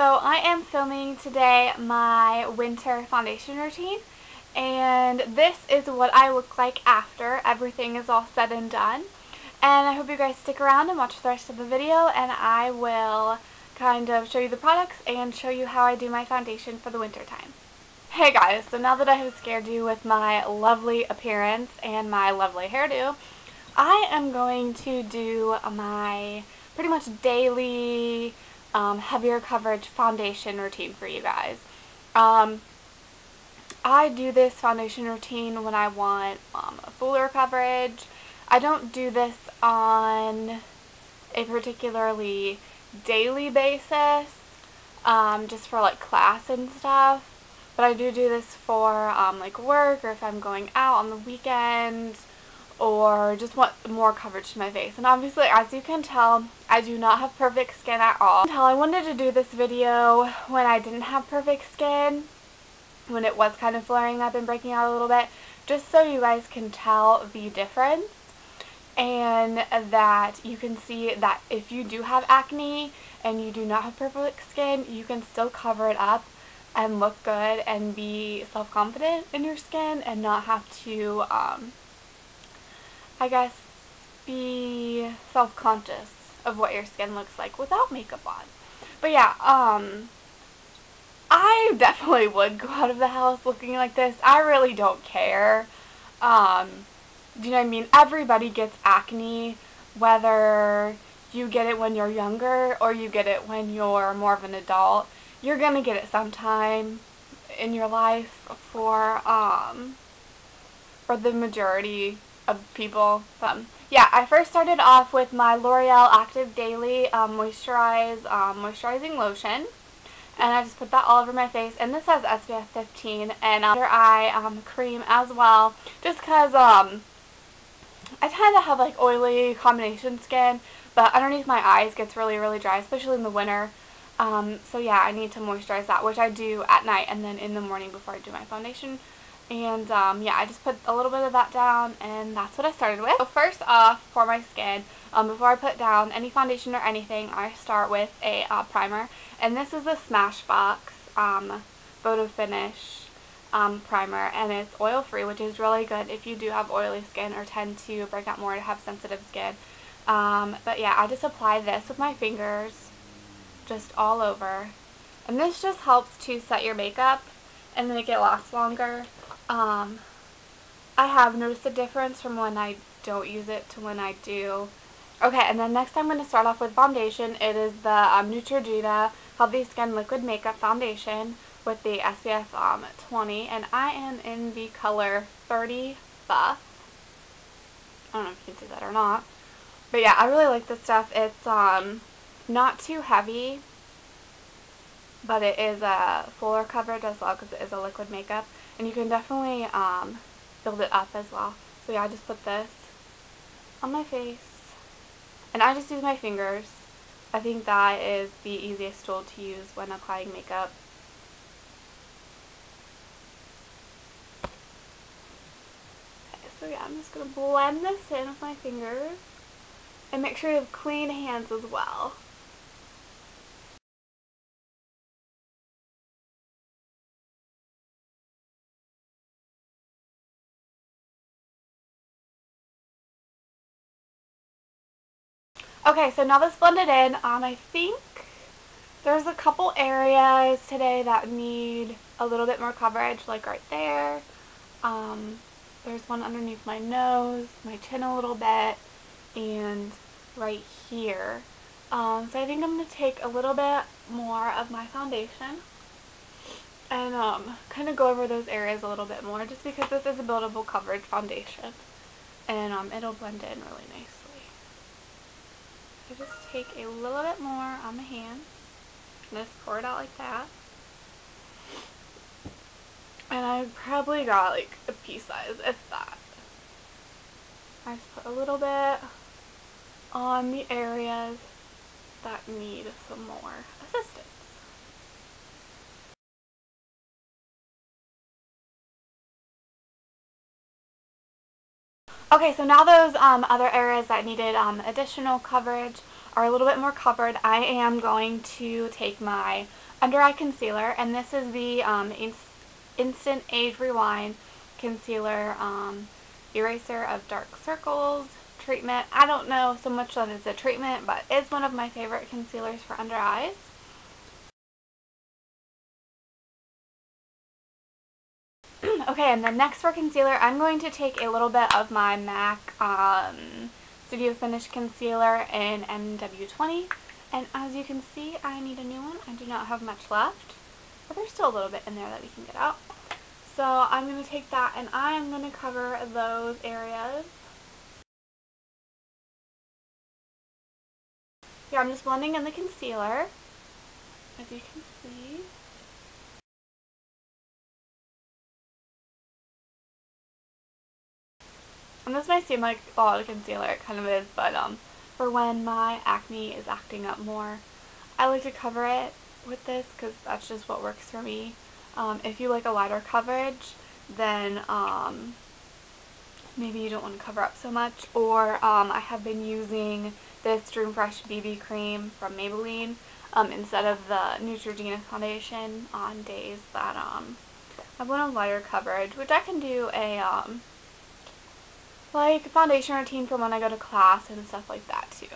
So I am filming today my winter foundation routine, and this is what I look like after everything is all said and done. And I hope you guys stick around and watch the rest of the video, and I will kind of show you the products and show you how I do my foundation for the winter time. Hey guys, so now that I have scared you with my lovely appearance and my lovely hairdo, I am going to do my pretty much daily heavier coverage foundation routine for you guys. I do this foundation routine when I want fuller coverage. I don't do this on a particularly daily basis, just for like class and stuff. But I do this for like work, or if I'm going out on the weekend, or just want more coverage to my face. And obviously, as you can tell, I do not have perfect skin at all. I wanted to do this video when I didn't have perfect skin, when it was kind of flaring up and breaking out a little bit, just so you guys can tell the difference, and that you can see that if you do have acne and you do not have perfect skin, you can still cover it up and look good and be self-confident in your skin and not have to I guess, be self-conscious of what your skin looks like without makeup on. But yeah, I definitely would go out of the house looking like this. I really don't care. Do you know what I mean? Everybody gets acne, whether you get it when you're younger or you get it when you're more of an adult. You're gonna get it sometime in your life for the majority of people. Yeah, I first started off with my L'Oreal Active Daily moisturizing lotion, and I just put that all over my face, and this has SPF 15, and under eye cream as well, just because I tend to have like oily combination skin, but underneath my eyes gets really dry, especially in the winter. So yeah, I need to moisturize that, which I do at night and then in the morning before I do my foundation. And yeah, I just put a little bit of that down, and that's what I started with. So first off, for my skin, before I put down any foundation or anything, I start with a primer. And this is a Smashbox Photo Finish primer, and it's oil-free, which is really good if you do have oily skin or tend to break out more to have sensitive skin. But yeah, I just apply this with my fingers, just all over. And this just helps to set your makeup and make it last longer. I have noticed a difference from when I don't use it to when I do. Okay, and then next I'm going to start off with foundation. It is the Neutrogena Healthy Skin Liquid Makeup Foundation with the SPF 20, and I am in the color 30 Buff. I don't know if you can see that or not. But yeah, I really like this stuff. It's not too heavy, but it is a fuller coverage as well because it is a liquid makeup, and you can definitely build it up as well. So yeah, I just put this on my face, and I just use my fingers. I think that is the easiest tool to use when applying makeup. Okay, so yeah, I'm just going to blend this in with my fingers, and make sure you have clean hands as well. Okay, so now that's blended in, I think there's a couple areas today that need a little bit more coverage, like right there. There's one underneath my nose, my chin a little bit, and right here. So I think I'm going to take a little bit more of my foundation and kind of go over those areas a little bit more, just because this is a buildable coverage foundation, and it'll blend in really nicely. I just take a little bit more on my hand and just pour it out like that. And I probably got like a pea size, if that. I just put a little bit on the areas that need some more assistance. Okay, so now those other areas that needed additional coverage are a little bit more covered. I am going to take my under eye concealer, and this is the Instant Age Rewind Concealer Eraser of Dark Circles treatment. I don't know so much that it's a treatment, but it's one of my favorite concealers for under eyes. Okay, and then next for concealer, I'm going to take a little bit of my MAC Studio Finish Concealer in MW20. And as you can see, I need a new one. I do not have much left, but there's still a little bit in there that we can get out. So I'm going to take that and I am going to cover those areas. Here, I'm just blending in the concealer, as you can see. And this might seem like a lot of concealer, it kind of is, but for when my acne is acting up more, I like to cover it with this because that's just what works for me. If you like a lighter coverage, then maybe you don't want to cover up so much. Or I have been using this Dream Fresh BB cream from Maybelline instead of the Neutrogena foundation on days that I want a lighter coverage, which I can do a like foundation routine for when I go to class and stuff like that too.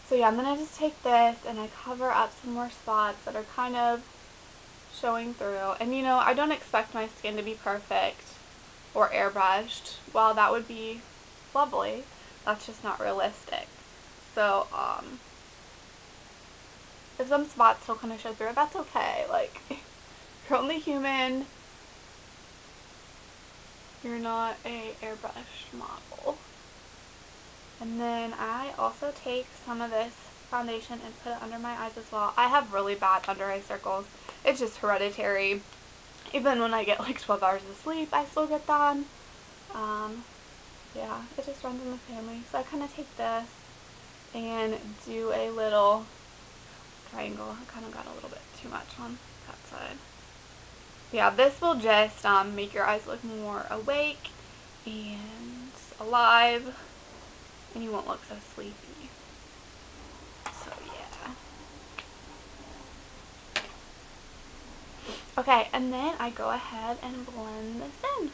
So yeah, I'm going to just take this and I cover up some more spots that are kind of showing through. And you know, I don't expect my skin to be perfect or airbrushed. While that would be lovely, that's just not realistic. So if some spots still kind of show through, that's okay. Like, you're only human. You're not a airbrushed model. And then I also take some of this foundation and put it under my eyes as well. I have really bad under eye circles. It's just hereditary. Even when I get like 12 hours of sleep, I still get them. Yeah, it just runs in the family. So I kind of take this and do a little triangle. I kind of got a little bit too much on that side. Yeah, this will just make your eyes look more awake and alive, and you won't look so sleepy. So yeah. Okay, and then I go ahead and blend this in.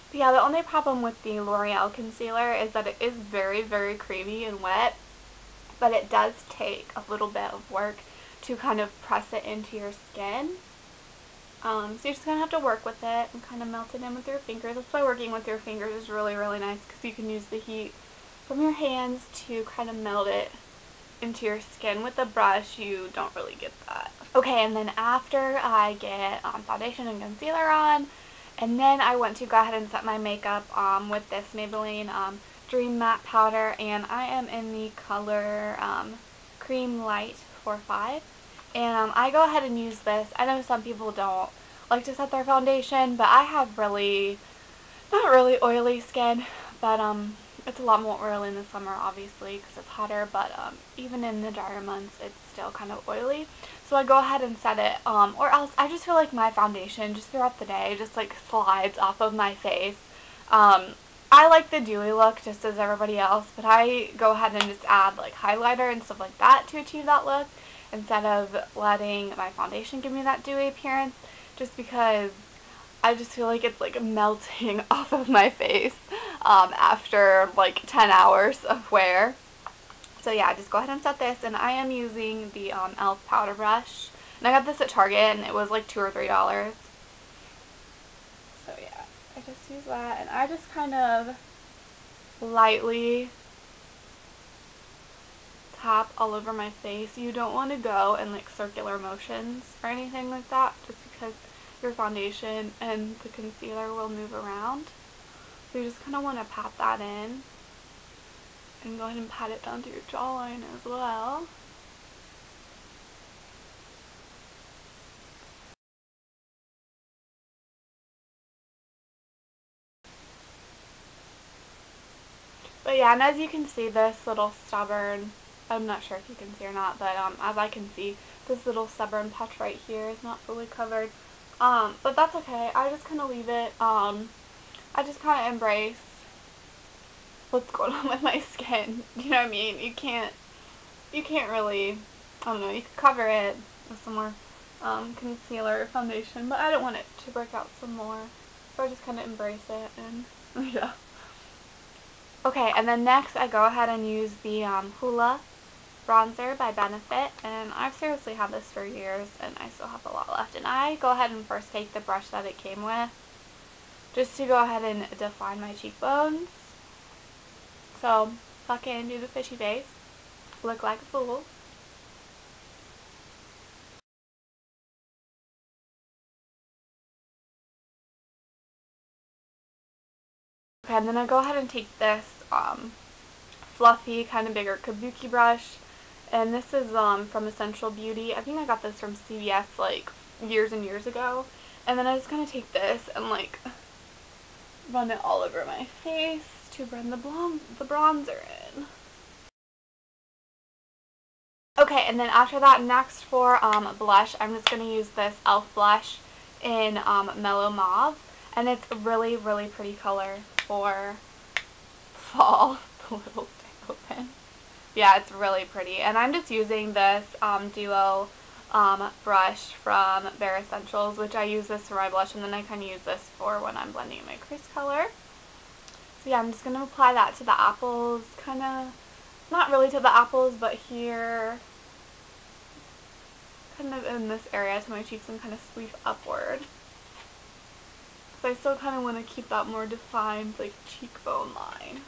But yeah, the only problem with the L'Oreal concealer is that it is very, very creamy and wet, but it does take a little bit of work to kind of press it into your skin. So you're just going to have to work with it and kind of melt it in with your fingers. That's why working with your fingers is really, really nice, because you can use the heat from your hands to kind of melt it into your skin. With the brush, you don't really get that. Okay, and then after I get foundation and concealer on, and then I want to go ahead and set my makeup with this Maybelline Dream Matte Powder, and I am in the color Cream Light 45. And I go ahead and use this. I know some people don't like to set their foundation, but I have really, not really oily skin, but it's a lot more oily in the summer, obviously, because it's hotter, but even in the drier months, it's still kind of oily. So I go ahead and set it, or else I just feel like my foundation, just throughout the day, just like slides off of my face. I like the dewy look, just as everybody else, but I go ahead and just add like highlighter and stuff like that to achieve that look, instead of letting my foundation give me that dewy appearance, just because I just feel like it's like melting off of my face after like 10 hours of wear. So yeah, just go ahead and set this, and I am using the E.L.F. powder brush, and I got this at Target, and it was like $2 or $3. So yeah, I just use that, and I just kind of lightly tap all over my face. You don't want to go in like circular motions or anything like that, just because your foundation and the concealer will move around. So you just kind of want to pat that in, and go ahead and pat it down to your jawline as well. But yeah, and as you can see, this little stubborn, I'm not sure if you can see or not, but as I can see, this little stubborn patch right here is not fully covered. But that's okay. I just kind of leave it. I just kind of embrace what's going on with my skin. You know what I mean? You can't really, I don't know, you could cover it with some more concealer or foundation, but I don't want it to break out some more. So I just kind of embrace it and, yeah. Okay, and then next I go ahead and use the Hoola bronzer by Benefit, and I've seriously had this for years and I still have a lot left. And I go ahead and first take the brush that it came with just to go ahead and define my cheekbones. So I can do the fishy face, look like a fool. Okay, and then I go ahead and take this fluffy, kind of bigger kabuki brush. And this is from Essential Beauty. I think I got this from CVS like years and years ago. And then I just kind of take this and like run it all over my face to blend the bronzer in. Okay, and then after that, next for blush, I'm just going to use this E.L.F. blush in Mellow Mauve. And it's a really, really pretty color for fall. The little thing open. Yeah, it's really pretty. And I'm just using this duo brush from Bare Essentials, which I use this for my blush, and then I kind of use this for when I'm blending in my crease color. So yeah, I'm just going to apply that to the apples, kind of, not really to the apples, but here, kind of in this area to my cheeks, and kind of sweep upward. So I still kind of want to keep that more defined, like, cheekbone line.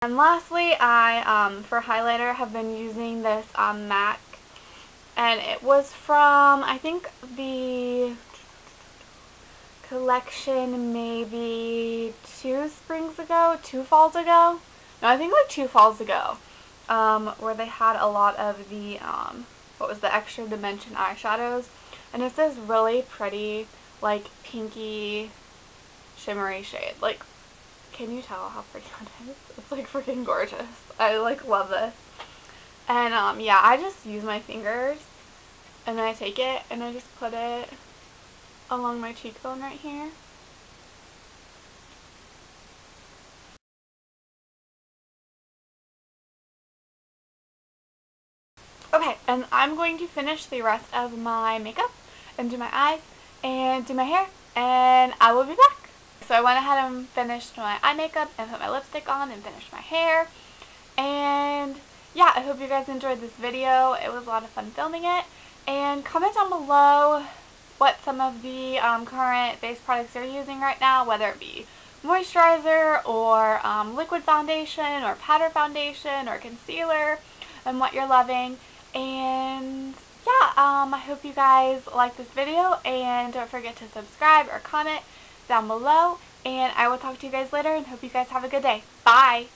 And lastly, I, for highlighter, have been using this MAC, and it was from, I think, the collection maybe 2 falls ago? No, I think like 2 falls ago, where they had a lot of the, what was the Extra Dimension eyeshadows, and it's this really pretty, like, pinky, shimmery shade. Like, can you tell how pretty that is? It's like freaking gorgeous. I like love this. And yeah, I just use my fingers and then I take it and I just put it along my cheekbone right here. Okay, and I'm going to finish the rest of my makeup and do my eyes and do my hair, and I will be back. So I went ahead and finished my eye makeup and put my lipstick on and finished my hair. And yeah, I hope you guys enjoyed this video. It was a lot of fun filming it. And comment down below what some of the current base products you're using right now, whether it be moisturizer or liquid foundation or powder foundation or concealer, and what you're loving. And yeah, I hope you guys like this video, and don't forget to subscribe or comment down below, and I will talk to you guys later and hope you guys have a good day. Bye!